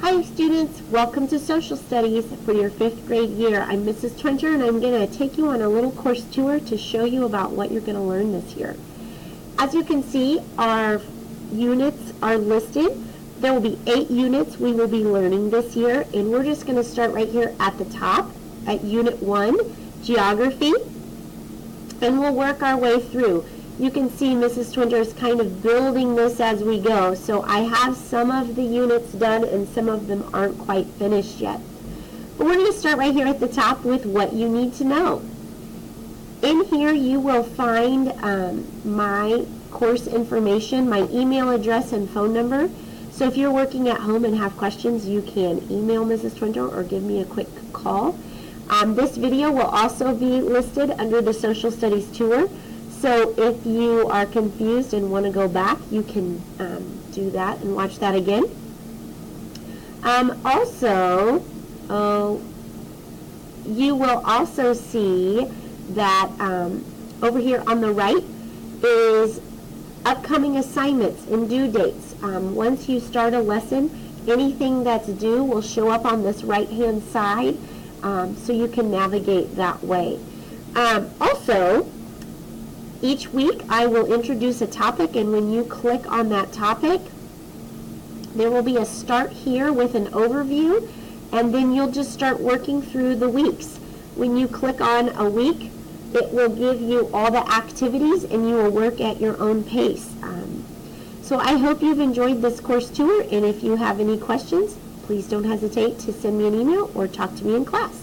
Hi students, welcome to Social Studies for your 5th grade year. I'm Mrs. Trenter and I'm going to take you on a little course tour to show you about what you're going to learn this year. As you can see, our units are listed. There will be 8 units we will be learning this year, and we're just going to start right here at the top at Unit 1, Geography, and we'll work our way through. You can see Mrs. Twinter is kind of building this as we go, so I have some of the units done and some of them aren't quite finished yet. But we're going to start right here at the top with what you need to know. In here you will find my course information, my email address and phone number. So if you're working at home and have questions, you can email Mrs. Twinter or give me a quick call. This video will also be listed under the Social Studies Tour. So if you are confused and want to go back, you can do that and watch that again. You will also see that over here on the right is upcoming assignments and due dates. Once you start a lesson, anything that's due will show up on this right-hand side, so you can navigate that way. Each week I will introduce a topic, and when you click on that topic, there will be a start here with an overview, and then you'll just start working through the weeks. When you click on a week, it will give you all the activities and you will work at your own pace. So I hope you've enjoyed this course tour, and if you have any questions, please don't hesitate to send me an email or talk to me in class.